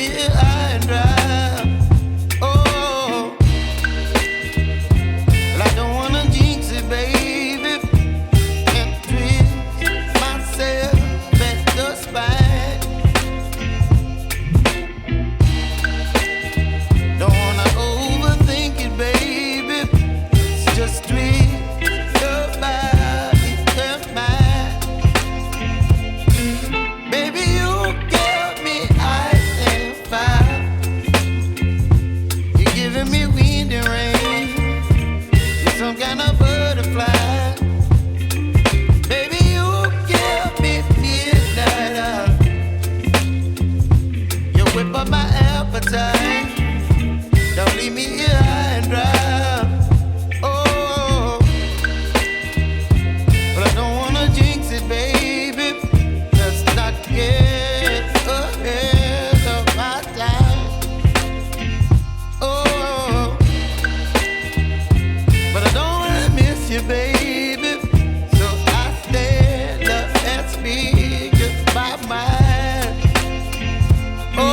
me high and dry. Oh, well, I don't wanna jinx it, baby, and twist myself at the spine. Don't wanna overthink it, baby. It's just twist your body and mine. Baby, you give me ice and fire. You're giving me wind and rain. You're some kind of butterfly. Baby, you give me midnight. You whip up my appetite. Don't leave me here high and dry. Oh, but I don't wanna jinx it, baby. Let's not get ahead of my time. Oh, but I don't wanna miss you, baby. So I stand up and speak just my mind. Oh.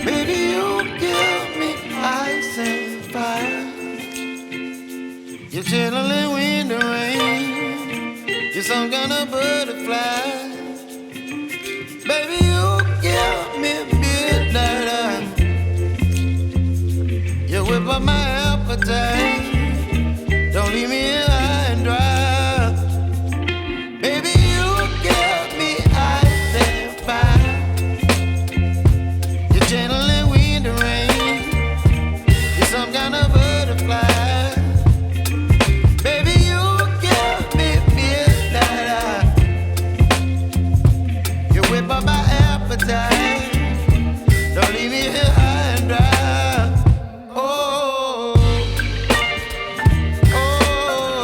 Baby, you give me ice and fire. You're chilling wind and rain. You're some kind of butterfly. Baby, you give me midnight. You whip up my appetite. Don't leave me here high and dry. Baby, you give me ice and fire. You're channeling wind and rain. You're some kind of butterfly. Baby, you give me midnight. You whip up my appetite. Don't leave me here high and dry. Oh, oh,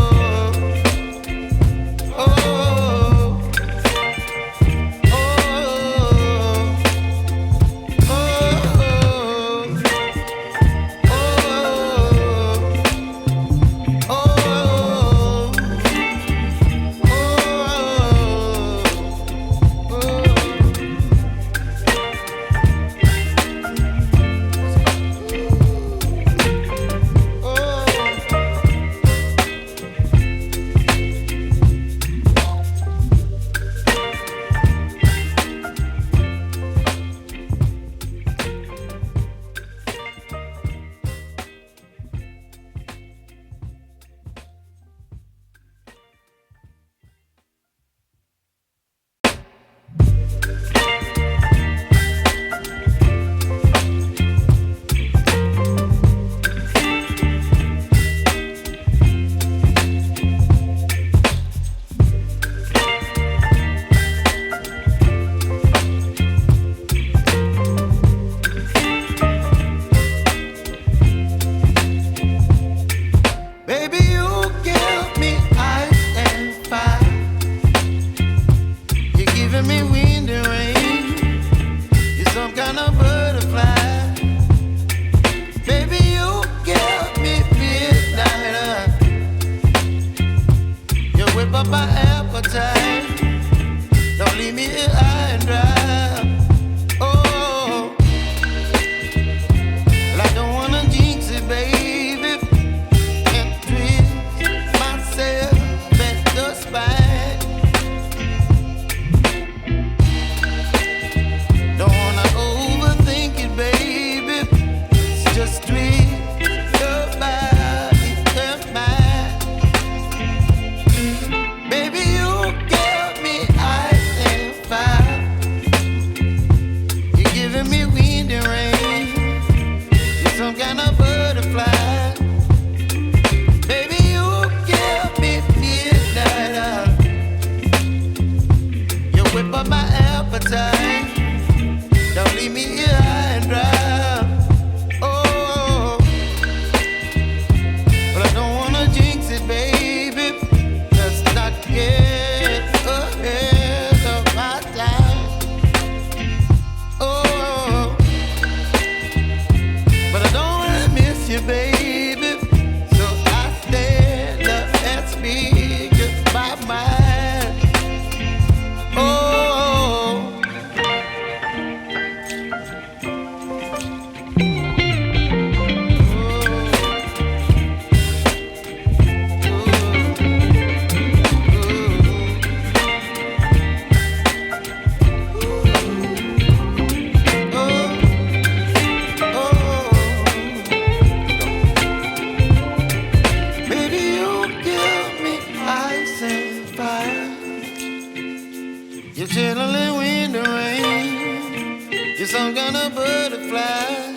You're channeling wind and rain. You're some kind of butterfly.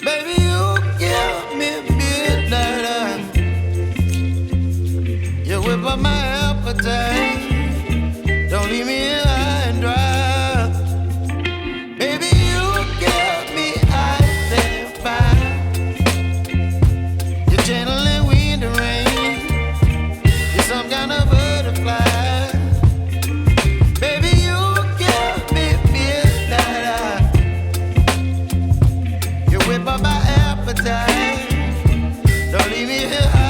Baby, you give me midnight. You whip up my appetite. Don't leave me here high and dry. Baby, you give me ice and fire. You're channeling wind and rain. You're some kind of butterfly. Baby, you give me midnight. You whip up my appetite. Don't leave me here high.